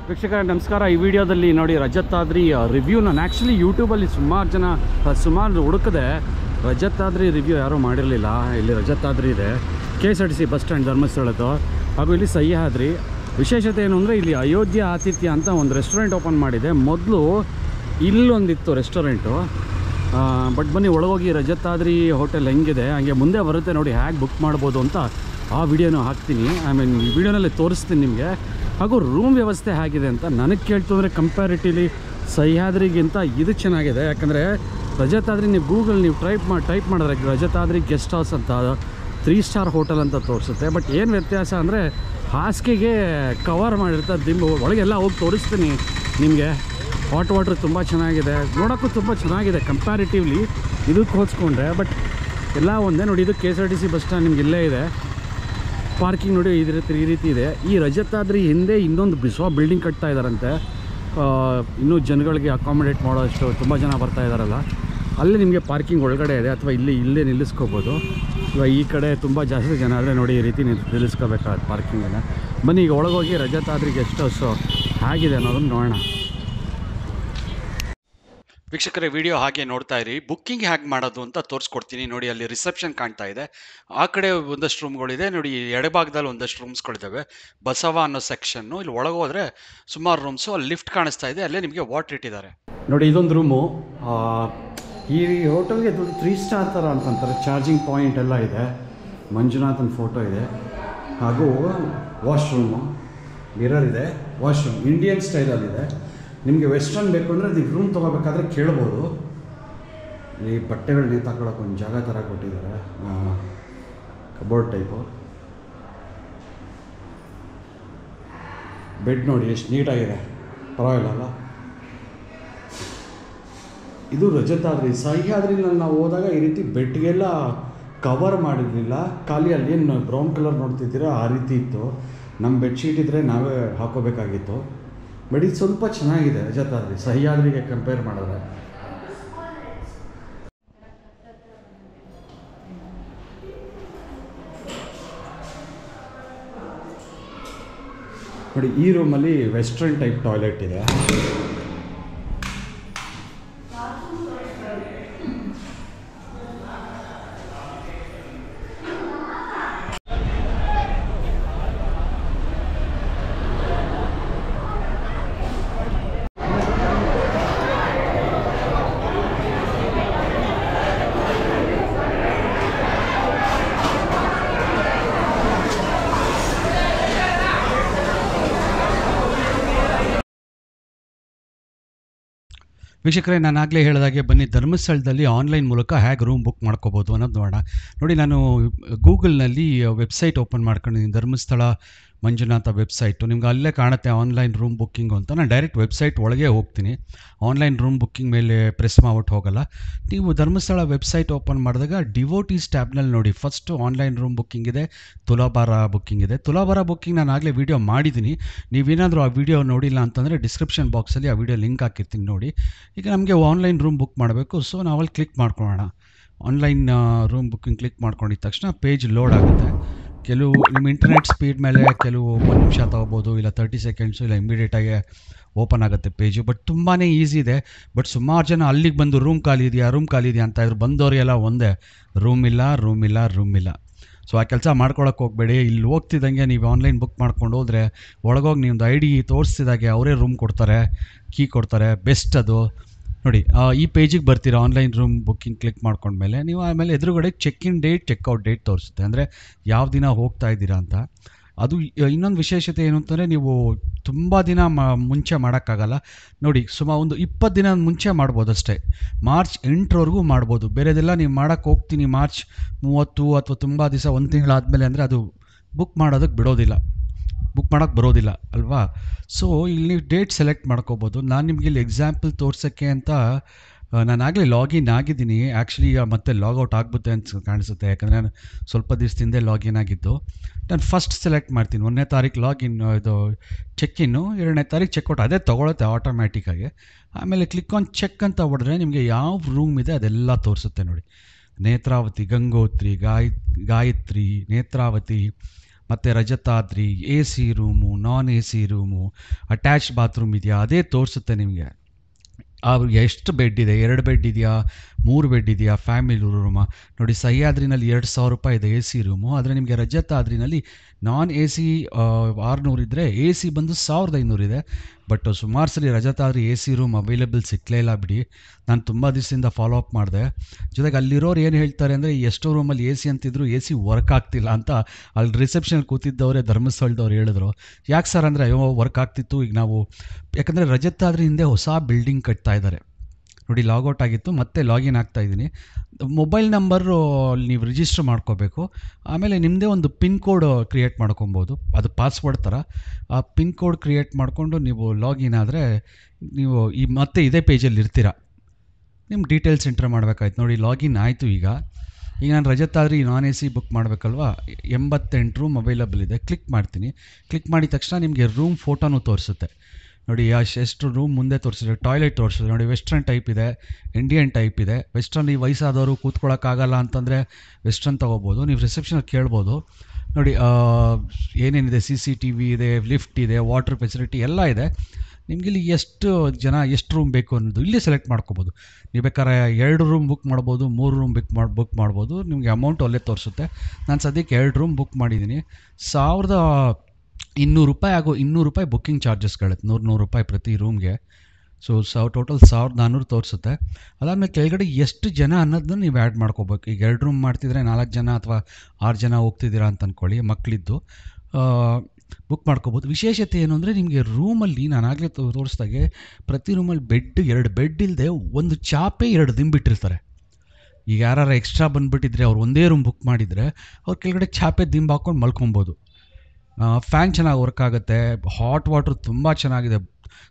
ವೀಕ್ಷಕರೇ ನಮಸ್ಕಾರ. ಈ ವಿಡಿಯೋದಲ್ಲಿ ನೋಡಿ ರಜತಾದ್ರಿ ರಿವ್ಯೂ ನಾನು ಆ್ಯಕ್ಚುಲಿ ಯೂಟ್ಯೂಬಲ್ಲಿ ಸುಮಾರು ಹುಡುಕದೆ ರಜತಾದ್ರಿ ರಿವ್ಯೂ ಯಾರೂ ಮಾಡಿರಲಿಲ್ಲ. ಇಲ್ಲಿ ರಜತಾದ್ರಿ ಇದೆ, KSRTC ಬಸ್ ಸ್ಟ್ಯಾಂಡ್ ಧರ್ಮಸ್ಥಳದ್ದು, ಹಾಗೂ ಇಲ್ಲಿ ಸಹ್ಯಾದ್ರಿ. ವಿಶೇಷತೆ ಏನು ಅಂದರೆ ಇಲ್ಲಿ ಅಯೋಧ್ಯ ಆತಿಥ್ಯ ಅಂತ ಒಂದು ರೆಸ್ಟೋರೆಂಟ್ ಓಪನ್ ಮಾಡಿದೆ. ಮೊದಲು ಇಲ್ಲೊಂದಿತ್ತು ರೆಸ್ಟೋರೆಂಟು, ಬಟ್ ಬನ್ನಿ ಒಳಗೋಗಿ ರಜತಾದ್ರಿ ಹೋಟೆಲ್ ಹೆಂಗಿದೆ ಹಾಗೆ ಮುಂದೆ ಬರುತ್ತೆ ನೋಡಿ ಹೇಗೆ ಬುಕ್ ಮಾಡ್ಬೋದು ಅಂತ ಆ ವಿಡಿಯೋನೂ ಹಾಕ್ತೀನಿ. ಈ ವಿಡಿಯೋನಲ್ಲಿ ತೋರಿಸ್ತೀನಿ ನಿಮಗೆ. ಹಾಗೂ ರೂಮ್ ವ್ಯವಸ್ಥೆ ಹೇಗಿದೆ ಅಂತ ನನಗೆ ಕೇಳ್ತು ಅಂದರೆ ಕಂಪ್ಯಾರಿಟಿವ್ಲಿ ಸಹ್ಯಾದ್ರಿಗಿಂತ ಇದು ಚೆನ್ನಾಗಿದೆ. ಯಾಕಂದರೆ ರಜತಾದ್ರಿ ನೀವು ಗೂಗಲ್ ಟೈಪ್ ಮಾಡಿದ್ರೆ ರಜತಾದ್ರಿ ಗೆಸ್ಟ್ ಹೌಸ್ ಅಂತ 3 ಸ್ಟಾರ್ ಹೋಟೆಲ್ ಅಂತ ತೋರಿಸುತ್ತೆ. ಬಟ್ ಏನು ವ್ಯತ್ಯಾಸ ಅಂದರೆ ಹಾಸಿಗೆಗೆ ಕವರ್ ಮಾಡಿರ್ತಾರೆ ದಿಂಬು. ಒಳಗೆಲ್ಲ ಹೋಗಿ ತೋರಿಸ್ತೀನಿ ನಿಮಗೆ. ಹಾಟ್ ವಾಟ್ರ್ ತುಂಬ ಚೆನ್ನಾಗಿದೆ, ನೋಡೋಕ್ಕೂ ತುಂಬ ಚೆನ್ನಾಗಿದೆ ಕಂಪ್ಯಾರಿಟಿವ್ಲಿ ಇದಕ್ಕೆ ಹೋಲಿಸ್ಕೊಂಡ್ರೆ. ಬಟ್ ಎಲ್ಲ ಒಂದೇ ನೋಡಿ. ಇದು KSRTC ಬಸ್ ಸ್ಟ್ಯಾಂಡ್ ನಿಮ್ಗೆ ಇಲ್ಲೇ ಇದೆ. ಪಾರ್ಕಿಂಗ್ ನೋಡಿ ಈ ರೀತಿ ಇದೆ. ಈ ರಜತಾದ್ರಿ ಹಿಂದೆ ಇನ್ನೊಂದು ಬಿಲ್ಡಿಂಗ್ ಕಟ್ತಾ ಇದ್ದಾರಂತೆ, ಇನ್ನೂ ಜನಗಳಿಗೆ ಅಕಾಮಿಡೇಟ್ ಮಾಡೋಷ್ಟು ತುಂಬ ಜನ ಬರ್ತಾ ಇದ್ದಾರಲ್ಲ, ಅಲ್ಲಿ ನಿಮಗೆ ಪಾರ್ಕಿಂಗ್ ಒಳಗಡೆ ಇದೆ, ಅಥವಾ ಇಲ್ಲೇ ನಿಲ್ಲಿಸ್ಕೋಬೋದು. ಇವಾಗ ಈ ಕಡೆ ತುಂಬ ಜಾಸ್ತಿ ಜನ ಆದರೆ ನೋಡಿ ಈ ರೀತಿ ನಿಲ್ಲಿಸ್ಕೋಬೇಕಾಗುತ್ತೆ ಪಾರ್ಕಿಂಗನ್ನು. ಬನ್ನಿ ಈಗ ಒಳಗೋಗಿ ರಜತಾದ್ರಿ ಗೆಸ್ಟ್ ಹೌಸು ಹೇಗಿದೆ ಅನ್ನೋದನ್ನು ನೋಡೋಣ. ವೀಕ್ಷಕರೇ ವಿಡಿಯೋ ಹಾಗೆ ನೋಡ್ತಾ ಇರಿ. ಬುಕ್ಕಿಂಗ್ ಹೇಗೆ ಮಾಡೋದು ಅಂತ ತೋರಿಸ್ಕೊಡ್ತೀನಿ ನೋಡಿ. ಅಲ್ಲಿ ರಿಸೆಪ್ಷನ್ ಕಾಣ್ತಾ ಇದೆ, ಆ ಕಡೆ ಒಂದಷ್ಟು ರೂಮ್ಗಳಿದೆ ನೋಡಿ. ಎಡಭಾಗದಲ್ಲಿ ಒಂದಷ್ಟು ರೂಮ್ಸ್ಗಳಿದ್ದಾವೆ. ಬಸವ ಅನ್ನೋ ಸೆಕ್ಷನ್ನು. ಇಲ್ಲಿ ಒಳಗೆ ಹೋದರೆ ಸುಮಾರು ರೂಮ್ಸು. ಅಲ್ಲಿ ಲಿಫ್ಟ್ ಕಾಣಿಸ್ತಾ ಇದೆ, ಅಲ್ಲೇ ನಿಮಗೆ ವಾಟರ್ ಇಟ್ಟಿದ್ದಾರೆ ನೋಡಿ. ಇದೊಂದು ರೂಮು. ಈ ಹೋಟೆಲ್ಗೆ 3 ಸ್ಟಾರ್ ಥರ ಅಂತಂತಾರೆ. ಚಾರ್ಜಿಂಗ್ ಪಾಯಿಂಟ್ ಎಲ್ಲ ಇದೆ, ಮಂಜುನಾಥನ್ ಫೋಟೋ ಇದೆ, ಹಾಗೂ ವಾಶ್ರೂಮು, ಮಿರರ್ ಇದೆ. ವಾಶ್ರೂಮ್ ಇಂಡಿಯನ್ ಸ್ಟೈಲಲ್ಲಿದೆ. ನಿಮಗೆ ವೆಸ್ಟರ್ನ್ ಬೇಕು ಅಂದರೆ ನೀವು ರೂಮ್ ತೊಗೋಬೇಕಾದ್ರೆ ಕೇಳ್ಬೋದು. ಈ ಬಟ್ಟೆಗಳು ನೇತಾಕೊಳ್ಳೋಕೆ ಒಂದು ಜಾಗ ಥರ ಕೊಟ್ಟಿದ್ದಾರೆ, ಕಬೋರ್ಡ್ ಟೈಪು. ಬೆಡ್ ನೋಡಿ ಎಷ್ಟು ನೀಟಾಗಿದೆ, ಪರವಾಗಿಲ್ಲ. ಇದು ರಜತಾದ್ರಿ. ಸಹ್ಯಾದ್ರಿನಲ್ಲಿ ನಾವು ಹೋದಾಗ ಈ ರೀತಿ ಬೆಡ್ಗೆಲ್ಲ ಕವರ್ ಮಾಡಿರಲಿಲ್ಲ, ಖಾಲಿ ಅಲ್ಲಿ ಏನು ಬ್ರೌನ್ ಕಲರ್ ನೋಡ್ತಿದ್ದೀರಾ ಆ ರೀತಿ ಇತ್ತು. ನಮ್ಮ ಬೆಡ್ಶೀಟ್ ಇದ್ದರೆ ನಾವೇ ಹಾಕೋಬೇಕಾಗಿತ್ತು. ಬಟ್ ಇದು ಸ್ವಲ್ಪ ಚೆನ್ನಾಗಿದೆ ರಜತಾದ್ರಿ ಸಹ್ಯಾದ್ರಿಗೆ ಕಂಪೇರ್ ಮಾಡಿದ್ರೆ. ನೋಡಿ ಈ ರೂಮಲ್ಲಿ ವೆಸ್ಟರ್ನ್ ಟೈಪ್ ಟಾಯ್ಲೆಟ್ ಇದೆ. ವೀಕ್ಷಕರೇ ನಾನು ಆಗಲೇ ಹೇಳಿದಾಗೆ ಬನ್ನಿ ಧರ್ಮಸ್ಥಳದಲ್ಲಿ ಆನ್ಲೈನ್ ಮೂಲಕ ಹೇಗೆ ರೂಮ್ ಬುಕ್ ಮಾಡ್ಕೋಬೋದು ಅನ್ನೋದು ನೋಡೋಣ. ನೋಡಿ ನಾನು ಗೂಗಲ್ನಲ್ಲಿ ವೆಬ್ಸೈಟ್ ಓಪನ್ ಮಾಡ್ಕೊಂಡಿದ್ದೀನಿ, ಧರ್ಮಸ್ಥಳ ಮಂಜುನಾಥ ವೆಬ್ಸೈಟು. ನಿಮ್ಗೆ ಅಲ್ಲೇ ಕಾಣುತ್ತೆ ಆನ್ಲೈನ್ ರೂಮ್ ಬುಕ್ಕಿಂಗು ಅಂತ. ನಾನು ಡೈರೆಕ್ಟ್ ವೆಬ್ಸೈಟ್ ಒಳಗೆ ಹೋಗ್ತೀನಿ. ಆನ್ಲೈನ್ ರೂಮ್ ಬುಕ್ಕಿಂಗ್ ಮೇಲೆ ಪ್ರೆಸ್ ಮಾಡ್ಬಿಟ್ಟು ಹೋಗಲ್ಲ. ನೀವು ಧರ್ಮಸ್ಥಳ ವೆಬ್ಸೈಟ್ ಓಪನ್ ಮಾಡಿದಾಗ ಡಿವೋಟೀಸ್ ಟ್ಯಾಬ್ನಲ್ಲಿ ನೋಡಿ, ಫಸ್ಟು ಆನ್ಲೈನ್ ರೂಮ್ ಬುಕ್ಕಿಂಗ್ ಇದೆ, ತುಲಾಭಾರ ಬುಕ್ಕಿಂಗ್ ಇದೆ. ತುಲಾಭಾರ ಬುಕ್ಕಿಂಗ್ ನಾನು ಆಗಲೇ ವೀಡಿಯೋ ಮಾಡಿದ್ದೀನಿ. ನೀವೇನಾದರೂ ಆ ವಿಡಿಯೋ ನೋಡಿಲ್ಲ ಅಂತಂದರೆ ಡಿಸ್ಕ್ರಿಪ್ಷನ್ ಬಾಕ್ಸಲ್ಲಿ ಆ ವಿಡಿಯೋ ಲಿಂಕ್ ಹಾಕಿರ್ತೀನಿ ನೋಡಿ. ಈಗ ನಮಗೆ ಆನ್ಲೈನ್ ರೂಮ್ ಬುಕ್ ಮಾಡಬೇಕು, ಸೊ ನಾವಲ್ಲಿ ಕ್ಲಿಕ್ ಮಾಡ್ಕೊಳ್ಳೋಣ. ಆನ್ಲೈನ್ ರೂಮ್ ಬುಕ್ಕಿಂಗ್ ಕ್ಲಿಕ್ ಮಾಡ್ಕೊಂಡಿದ್ದ ತಕ್ಷಣ ಪೇಜ್ ಲೋಡ್ ಆಗುತ್ತೆ. ಕೆಲವು ನಿಮ್ಮ ಇಂಟರ್ನೆಟ್ ಸ್ಪೀಡ್ ಮೇಲೆ ಕೆಲವು 1 ನಿಮಿಷ ತೊಗೋಬೋದು, ಇಲ್ಲ 30 ಸೆಕೆಂಡ್ಸು, ಇಲ್ಲ ಇಮಿಡಿಯೇಟಾಗಿ ಓಪನ್ ಆಗುತ್ತೆ ಪೇಜು. ಬಟ್ ತುಂಬಾ ಈಸಿ ಇದೆ. ಬಟ್ ಸುಮಾರು ಜನ ಅಲ್ಲಿಗೆ ಬಂದು ರೂಮ್ ಖಾಲಿ ಇದೆಯಾ ಅಂತ ಇದ್ರು. ಬಂದವರಿಗೆಲ್ಲ ಒಂದೇ, ರೂಮ್ ಇಲ್ಲ. ಸೊ ಆ ಕೆಲಸ ಮಾಡ್ಕೊಳಕ್ಕೆ ಹೋಗಬೇಡಿ. ಇಲ್ಲಿ ಹೋಗ್ತಿದ್ದಂಗೆ ನೀವು ಆನ್ಲೈನ್ ಬುಕ್ ಮಾಡ್ಕೊಂಡು ಹೋದರೆ ಒಳಗೋಗಿ ನಿಮ್ಮದು ID ತೋರಿಸ್ತಿದ್ದಾಗೆ ಅವರೇ ರೂಮ್ ಕೊಡ್ತಾರೆ, ಕೀ ಕೊಡ್ತಾರೆ. ಬೆಸ್ಟ್ ಅದು ನೋಡಿ. ಈ ಪೇಜಿಗೆ ಬರ್ತೀರಾ ಆನ್ಲೈನ್ ರೂಮ್ ಬುಕ್ಕಿಂಗ್ ಕ್ಲಿಕ್ ಮಾಡ್ಕೊಂಡ್ಮೇಲೆ. ನೀವು ಆಮೇಲೆ ಎದುರುಗಡೆ ಚೆಕ್-ಇನ್ ಡೇಟ್, ಚೆಕ್ಔಟ್ ಡೇಟ್ ತೋರಿಸುತ್ತೆ, ಅಂದರೆ ಯಾವ ದಿನ ಹೋಗ್ತಾ ಇದ್ದೀರಾ ಅಂತ. ಅದು ಇನ್ನೊಂದು ವಿಶೇಷತೆ ಏನು ಅಂತಂದರೆ ನೀವು ತುಂಬ ದಿನ ಮುಂಚೆ ಮಾಡೋಕ್ಕಾಗಲ್ಲ ನೋಡಿ. ಒಂದು 20 ದಿನ ಮುಂಚೆ ಮಾಡ್ಬೋದು ಅಷ್ಟೇ. ಮಾರ್ಚ್ 8ರವರೆಗೂ ಮಾಡ್ಬೋದು. ಬೇರೆದೆಲ್ಲ ನೀವು ಮಾಡೋಕ್ಕೆ ಹೋಗ್ತೀನಿ ಮಾರ್ಚ್ 30 ಅಥವಾ ತುಂಬ ದಿವಸ 1 ತಿಂಗಳಾದಮೇಲೆ ಅಂದರೆ ಅದು ಬುಕ್ ಮಾಡೋಕ್ಕೆ ಬರೋದಿಲ್ಲ ಅಲ್ವಾ. ಸೊ ಇಲ್ಲಿ ನೀವು ಡೇಟ್ ಸೆಲೆಕ್ಟ್ ಮಾಡ್ಕೋಬೋದು. ನಾನು ನಿಮಗೆ ಇಲ್ಲಿ ಎಕ್ಸಾಂಪಲ್ ತೋರ್ಸೋಕ್ಕೆ ಅಂತ ನಾನು ಆಗಲೇ ಲಾಗಿನ್ ಆಗಿದ್ದೀನಿ. ಆ್ಯಕ್ಚುಲಿ ಈಗ ಮತ್ತೆ ಲಾಗೌಟ್ ಆಗ್ಬಿಡುತ್ತೆ ಅಂತ ಕಾಣಿಸುತ್ತೆ, ಯಾಕಂದರೆ ನಾನು ಸ್ವಲ್ಪ ದಿವಸದಿಂದ ಲಾಗಿನ್ ಆಗಿದ್ದು. ನಾನು ಫಸ್ಟ್ ಸೆಲೆಕ್ಟ್ ಮಾಡ್ತೀನಿ 1ನೇ ತಾರೀಕು ಲಾಗಿನ್, ಇದು ಚೆಕ್-ಇನ್ನು, 2ನೇ ತಾರೀಕು ಚೆಕ್ಔಟ್. ಅದೇ ತೊಗೊಳುತ್ತೆ ಆಟೋಮ್ಯಾಟಿಕ್ಕಾಗಿ. ಆಮೇಲೆ ಕ್ಲಿಕ್ ಆನ್ ಚೆಕ್ ಅಂತ ಹೊಡೆದ್ರೆ ನಿಮಗೆ ಯಾವ ರೂಮ್ ಇದೆ ಅದೆಲ್ಲ ತೋರಿಸುತ್ತೆ ನೋಡಿ. ನೇತ್ರಾವತಿ, ಗಂಗೋತ್ರಿ, ಗಾಯತ್ರಿ, ನೇತ್ರಾವತಿ, ಮತ್ತು Rajatadri, A C room, non A C room, attached bathroom ಇದೆಯಾ ಅದೇ ತೋರಿಸುತ್ತೆ ನಿಮಗೆ. ಎಷ್ಟು ಬೆಡ್ ಇದೆ, 2 ಬೆಡ್ ಇದೆಯಾ, 3 ಬೆಡ್ ಇದೆಯಾ, ಫ್ಯಾಮಿಲಿ ರೂಮ. ನೋಡಿ ಸಹ್ಯಾದ್ರಿನಲ್ಲಿ 2,000 ರೂಪಾಯಿ ಇದೆ ಎ ಸಿ ರೂಮು, ಆದರೆ ನಿಮಗೆ ರಜತಾದ್ರಿನಲ್ಲಿ ನಾನ್ ಎ ಸಿ 600 ಇದ್ದರೆ ಎ ಸಿ ಬಂದು 1,500 ಇದೆ. ಬಟ್ ಸುಮಾರು ಸಲ Rajatadri A C room available ಸಿಕ್ಕಲೇ ಇಲ್ಲ ಬಿಡಿ. ನಾನು ತುಂಬ ದಿವಸದಿಂದ ಫಾಲೋ ಅಪ್ ಮಾಡಿದೆ. ಜೊತೆಗೆ ಅಲ್ಲಿರೋರು ಏನು ಹೇಳ್ತಾರೆ ಅಂದರೆ, ಎಷ್ಟೋ ರೂಮಲ್ಲಿ ಎ ಸಿ ಅಂತಿದ್ರು ಎ ಸಿ ವರ್ಕ್ ಆಗ್ತಿಲ್ಲ ಅಂತ ಅಲ್ಲಿ ರಿಸೆಪ್ಷನ್ ಕೂತಿದ್ದವರೇ ಧರ್ಮಸ್ಥಳದವ್ರು ಹೇಳಿದ್ರು. ಯಾಕೆ ಸರ್ ಅಂದರೆ, ಅಯ್ಯೋ ವರ್ಕ್ ಆಗ್ತಿತ್ತು, ಈಗ ನಾವು ಯಾಕಂದರೆ ರಜತಾದ್ರಿ ಹಿಂದೆ ಹೊಸ ಬಿಲ್ಡಿಂಗ್ ಕಟ್ತಾ ಇದ್ದಾರೆ ನೋಡಿ. ಲಾಗೌಟ್ ಆಗಿತ್ತು, ಮತ್ತೆ ಲಾಗಿನ್ ಆಗ್ತಾಯಿದ್ದೀನಿ. ಮೊಬೈಲ್ ನಂಬರು ನೀವು ರಿಜಿಸ್ಟರ್ ಮಾಡ್ಕೋಬೇಕು. ಆಮೇಲೆ ನಿಮ್ಮದೇ ಒಂದು ಪಿನ್ ಕೋಡ್ ಕ್ರಿಯೇಟ್ ಮಾಡ್ಕೊಬೋದು, ಅದು ಪಾಸ್ವರ್ಡ್ ಥರ. ಆ ಪಿನ್ ಕೋಡ್ ಕ್ರಿಯೇಟ್ ಮಾಡಿಕೊಂಡು ನೀವು ಲಾಗಿನ್ ಆದರೆ ನೀವು ಮತ್ತೆ ಇದೇ ಪೇಜಲ್ಲಿ ಇರ್ತೀರ. ನಿಮ್ಮ ಡೀಟೇಲ್ಸ್ ಎಂಟ್ರ್ ಮಾಡಬೇಕಾಯ್ತು. ನೋಡಿ ಲಾಗಿನ್ ಆಯಿತು. ಈಗ ನಾನು Rajatadri non A C book ಮಾಡಬೇಕಲ್ವಾ, 88 ರೂಮ್ ಅವೈಲಬಲ್ ಇದೆ. ಕ್ಲಿಕ್ ಮಾಡ್ತೀನಿ. ಕ್ಲಿಕ್ ಮಾಡಿದ ತಕ್ಷಣ ನಿಮಗೆ ರೂಮ್ ಫೋಟೋನೂ ತೋರಿಸುತ್ತೆ ನೋಡಿ. ಎಷ್ಟು ರೂಮ್ ಮುಂದೆ ತೋರಿಸಿದ್ರೆ, ಟಾಯ್ಲೆಟ್ ತೋರಿಸಿದ್ರೆ ನೋಡಿ. ವೆಸ್ಟರ್ನ್ ಟೈಪ್ ಇದೆ, ಇಂಡಿಯನ್ ಟೈಪ್ ಇದೆ. ವೆಸ್ಟರ್ನ್ ಈ ವಯಸ್ಸಾದವರು ಕೂತ್ಕೊಳ್ಳೋಕ್ಕಾಗಲ್ಲ ಅಂತಂದರೆ ವೆಸ್ಟರ್ನ್ ತೊಗೋಬೋದು. ನೀವು ರಿಸೆಪ್ಷನಲ್ಲಿ ಕೇಳ್ಬೋದು ನೋಡಿ. ಏನೇನಿದೆ, CCTV ಇದೆ, ಲಿಫ್ಟ್ ಇದೆ, ವಾಟರ್ ಫೆಸಿಲಿಟಿ ಎಲ್ಲ ಇದೆ. ನಿಮಗಿಲ್ಲಿ ಎಷ್ಟು ಜನ, ಎಷ್ಟು ರೂಮ್ ಬೇಕು ಅನ್ನೋದು ಇಲ್ಲಿ ಸೆಲೆಕ್ಟ್ ಮಾಡ್ಕೋಬೋದು. ನೀವು ಬೇಕಾದ್ರೆ 2 ರೂಮ್ ಬುಕ್ ಮಾಡ್ಬೋದು, 3 ರೂಮ್ ಬುಕ್ ಮಾಡ್ಬೋದು. ನಿಮಗೆ ಅಮೌಂಟ್ ಅಲ್ಲೇ ತೋರಿಸುತ್ತೆ. ನಾನು ಸದ್ಯಕ್ಕೆ 2 ರೂಮ್ ಬುಕ್ ಮಾಡಿದ್ದೀನಿ. 1,200 ರೂಪಾಯಿ ಆಗೋ, 200 ರೂಪಾಯಿ ಬುಕ್ಕಿಂಗ್ ಚಾರ್ಜಸ್ಗಳತ್ತೆ, 100 ರೂಪಾಯಿ ಪ್ರತಿ ರೂಮ್ಗೆ. ಸೊ ಟೋಟಲ್ 1,400 ತೋರಿಸುತ್ತೆ. ಅದಾದಮೇಲೆ ಕೆಳಗಡೆ ಎಷ್ಟು ಜನ ಅನ್ನೋದನ್ನ ನೀವು ಆ್ಯಡ್ ಮಾಡ್ಕೋಬೇಕು. ಈಗ 2 ರೂಮ್ ಮಾಡ್ತಿದ್ರೆ 4 ಜನ ಅಥವಾ 6 ಜನ ಹೋಗ್ತಿದ್ದೀರಾ ಅಂತ ಅಂದ್ಕೊಳ್ಳಿ, ಮಕ್ಕಳಿದ್ದು ಬುಕ್ ಮಾಡ್ಕೋಬೋದು. ವಿಶೇಷತೆ ಏನು ಅಂದರೆ, ನಿಮಗೆ ರೂಮಲ್ಲಿ ನಾನು ಆಗಲೇ ತೋರಿಸ್ದಾಗೆ ಪ್ರತಿ ರೂಮಲ್ಲಿ 2 ಬೆಡ್ ಇಲ್ಲದೆ ಒಂದು ಚಾಪೆ 2 ದಿಂಬಿಟ್ಟಿರ್ತಾರೆ. ಈಗ ಯಾರು ಎಕ್ಸ್ಟ್ರಾ ಬಂದುಬಿಟ್ಟಿದ್ರೆ, ಅವ್ರು ಒಂದೇ ರೂಮ್ ಬುಕ್ ಮಾಡಿದರೆ ಅವ್ರು ಕೆಳಗಡೆ ಚಾಪೆ ದಿಂಬು ಹಾಕ್ಕೊಂಡು ಮಲ್ಕೊಬೋದು. ಫ್ಯಾನ್ ಚೆನ್ನಾಗಿ ವರ್ಕ್ ಆಗುತ್ತೆ. ಹಾಟ್ ವಾಟ್ರ್ ತುಂಬ ಚೆನ್ನಾಗಿದೆ.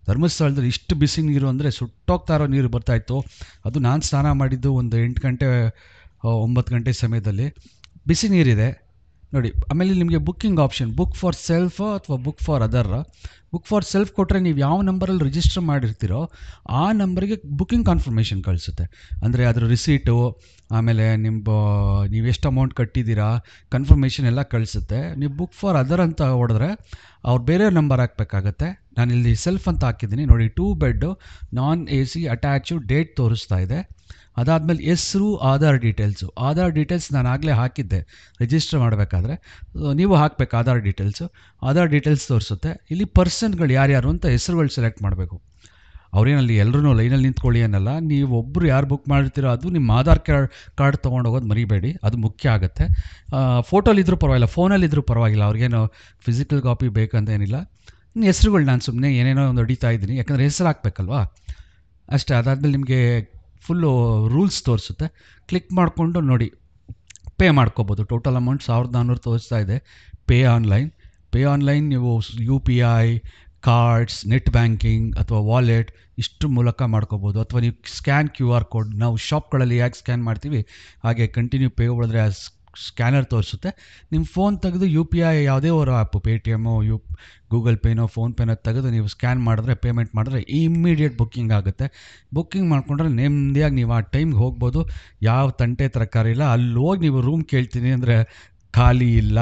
ಧರ್ಮಸ್ಥಳದಲ್ಲಿ ಇಷ್ಟು ಬಿಸಿ ನೀರು ಅಂದರೆ ಸುಟ್ಟೋಗ್ತಾ ಇರೋ ನೀರು ಬರ್ತಾಯಿತ್ತು. ಅದು ನಾನು ಸ್ನಾನ ಮಾಡಿದ್ದು ಒಂದು 8 ಗಂಟೆ 9 ಗಂಟೆ ಸಮಯದಲ್ಲಿ. ಬಿಸಿ ನೀರಿದೆ ನೋಡಿ. ಆಮೇಲೆ ನಿಮಗೆ booking option, book for self ಅಥವಾ book for other. Book for self ಕೊಟ್ಟರೆ ನೀವು ಯಾವ ನಂಬರಲ್ಲಿ ರಿಜಿಸ್ಟರ್ ಮಾಡಿರ್ತೀರೋ ಆ ನಂಬರಿಗೆ ಬುಕ್ಕಿಂಗ್ ಕನ್ಫರ್ಮೇಷನ್ ಕಳಿಸುತ್ತೆ. ಅಂದರೆ ಅದರ ರಿಸೀಟು, ಆಮೇಲೆ ನೀವು ಎಷ್ಟು ಅಮೌಂಟ್ ಕಟ್ಟಿದ್ದೀರಾ, ಕನ್ಫರ್ಮೇಷನ್ ಎಲ್ಲ ಕಳಿಸುತ್ತೆ. ನೀವು ಬುಕ್ ಫಾರ್ ಅದರ್ ಅಂತ ಹೊಡೆದ್ರೆ ಅವ್ರು ಬೇರೆ ನಂಬರ್ ಹಾಕಬೇಕಾಗತ್ತೆ. ನಾನಿಲ್ಲಿ ಸೆಲ್ಫ್ ಅಂತ ಹಾಕಿದ್ದೀನಿ ನೋಡಿ. 2 bed, non A C, attach, date ತೋರಿಸ್ತಾ ಇದೆ. ಅದಾದಮೇಲೆ ಹೆಸರು, ಆಧಾರ್ ಡೀಟೇಲ್ಸ್ ನಾನು ಆಗಲೇ ಹಾಕಿದ್ದೆ ರಿಜಿಸ್ಟರ್ ಮಾಡಬೇಕಾದ್ರೆ. ನೀವು ಹಾಕಬೇಕು ಆಧಾರ್ ಡೀಟೇಲ್ಸ್ ತೋರಿಸುತ್ತೆ. ಇಲ್ಲಿ ಪರ್ಸನ್ಗಳು ಯಾರ್ಯಾರು ಅಂತ ಹೆಸರುಗಳು ಸೆಲೆಕ್ಟ್ ಮಾಡಬೇಕು. ಅವರೇನಲ್ಲಿ ಎಲ್ಲರೂ ಲೈನಲ್ಲಿ ನಿಂತ್ಕೊಳ್ಳಿ ಅನ್ನಲ್ಲ. ನೀವು ಒಬ್ಬರು ಯಾರು ಬುಕ್ ಮಾಡಿರ್ತೀರೋ ಅದು ನಿಮ್ಮ ಆಧಾರ್ ಕಾರ್ಡ್ ತೊಗೊಂಡೋಗೋದು ಮರಿಬೇಡಿ, ಅದು ಮುಖ್ಯ ಆಗುತ್ತೆ. ಫೋಟೋಲಿದ್ದರೂ ಪರವಾಗಿಲ್ಲ, ಫೋನಲ್ಲಿದ್ದರೂ ಪರವಾಗಿಲ್ಲ, ಅವ್ರಿಗೇನು ಫಿಸಿಕಲ್ ಕಾಪಿ ಬೇಕಂತೇನಿಲ್ಲ. ಹೆಸರುಗಳು ನಾನು ಸುಮ್ಮನೆ ಏನೇನೋ ಒಂದು ಹೊಡಿತಾ ಇದ್ದೀನಿ, ಯಾಕಂದರೆ ಹೆಸರು ಹಾಕಬೇಕಲ್ವಾ, ಅಷ್ಟೇ. ಅದಾದಮೇಲೆ ನಿಮಗೆ ಫುಲ್ಲು ರೂಲ್ಸ್ ತೋರಿಸುತ್ತೆ. ಕ್ಲಿಕ್ ಮಾಡಿಕೊಂಡು ನೋಡಿ ಪೇ ಮಾಡ್ಕೋಬೋದು. ಟೋಟಲ್ ಅಮೌಂಟ್ 1,400 ತೋರಿಸ್ತಾ ಇದೆ. ಪೇ ಆನ್ಲೈನ್ ನೀವು UPI, ಕಾರ್ಡ್ಸ್, ನೆಟ್ ಬ್ಯಾಂಕಿಂಗ್ ಅಥವಾ ವಾಲೆಟ್ ಇಷ್ಟು ಮೂಲಕ ಮಾಡ್ಕೋಬೋದು. ಅಥವಾ ನೀವು ಸ್ಕ್ಯಾನ್ QR ಕೋಡ್, ನಾವು ಶಾಪ್ಗಳಲ್ಲಿ ಯಾಕೆ ಸ್ಕ್ಯಾನ್ ಮಾಡ್ತೀವಿ ಹಾಗೆ ಕಂಟಿನ್ಯೂ ಪೇ ಹೊಡೆದ್ರೆ ಆ ಸ್ಕ್ಯಾನರ್ ತೋರಿಸುತ್ತೆ. ನಿಮ್ಮ ಫೋನ್ ತೆಗೆದು UPI ಯಾವುದೇ ಒಂದು ಆ್ಯಪು, ಪೇಟಿಎಮ್ಮು, ಗೂಗಲ್ ಪೇನೋ, ಫೋನ್ಪೇನೋ ತೆಗೆದು ನೀವು ಸ್ಕ್ಯಾನ್ ಮಾಡಿದ್ರೆ, ಪೇಮೆಂಟ್ ಮಾಡಿದ್ರೆ ಇಮ್ಮಿಡಿಯೇಟ್ ಬುಕ್ಕಿಂಗ್ ಆಗುತ್ತೆ. ಬುಕ್ಕಿಂಗ್ ಮಾಡ್ಕೊಂಡ್ರೆ ನೆಮ್ಮದಿಯಾಗಿ ನೀವು ಆ ಟೈಮ್ಗೆ ಹೋಗ್ಬೋದು. ಯಾವ ತಂಟೆ ತರಕಾರಿ ಇಲ್ಲ. ಅಲ್ಲಿ ಹೋಗಿ ನೀವು ರೂಮ್ ಕೇಳ್ತೀನಿ ಅಂದರೆ ಖಾಲಿ ಇಲ್ಲ,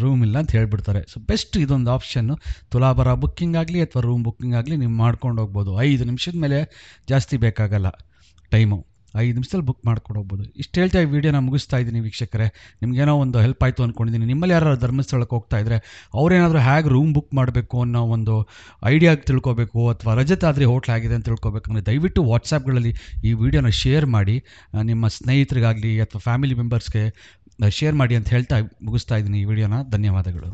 ರೂಮ್ ಇಲ್ಲ ಅಂತ ಹೇಳ್ಬಿಡ್ತಾರೆ. ಸೊ ಬೆಸ್ಟ್ ಇದೊಂದು ಆಪ್ಷನ್ನು. ತುಲಾಭಾರ ಬುಕ್ಕಿಂಗ್ ಆಗಲಿ ಅಥವಾ ರೂಮ್ ಬುಕ್ಕಿಂಗ್ ಆಗಲಿ ನೀವು ಮಾಡ್ಕೊಂಡು ಹೋಗ್ಬೋದು. 5 ನಿಮಿಷದ ಮೇಲೆ ಜಾಸ್ತಿ ಬೇಕಾಗಲ್ಲ ಟೈಮು. 5 ನಿಮಿಷದಲ್ಲಿ ಬುಕ್ ಮಾಡ್ಕೊಂಡು ಹೋಗ್ಬೋದು. ಇಷ್ಟು ಹೇಳ್ತಾ ಈ ವಿಡಿಯೋನ ಮುಗಿಸ್ತಾ ಇದ್ದೀನಿ ವೀಕ್ಷಕರೇ. ನಿಮಗೇನೋ ಒಂದು ಹೆಲ್ಪ್ ಆಯಿತು ಅಂದ್ಕೊಂಡಿದ್ದೀನಿ. ನಿಮ್ಮಲ್ಲಿ ಯಾರು ಧರ್ಮಸ್ಥಳಕ್ಕೆ ಹೋಗ್ತಾ ಇದ್ದರೆ ಅವರೇನಾದರೂ ಹೇಗೆ ರೂಮ್ ಬುಕ್ ಮಾಡಬೇಕು ಅನ್ನೋ ಒಂದು ಐಡಿಯಾ ತಿಳ್ಕೊಬೇಕು, ಅಥವಾ ರಜತಾದ್ರಿ ಹೋಟ್ಲ್ ಆಗಿದೆ ಅಂತ ತಿಳ್ಕೊಬೇಕಂದ್ರೆ ದಯವಿಟ್ಟು ವಾಟ್ಸಾಪ್ಗಳಲ್ಲಿ ಈ ವಿಡಿಯೋನ ಶೇರ್ ಮಾಡಿ. ನಿಮ್ಮ ಸ್ನೇಹಿತರಿಗಾಗಲಿ ಅಥವಾ ಫ್ಯಾಮಿಲಿ ಮೆಂಬರ್ಸ್ಗೆ ಶೇರ್ ಮಾಡಿ ಅಂತ ಹೇಳ್ತಾ ಮುಗಿಸ್ತಾ ಇದ್ದೀನಿ ಈ ವಿಡಿಯೋನ. ಧನ್ಯವಾದಗಳು.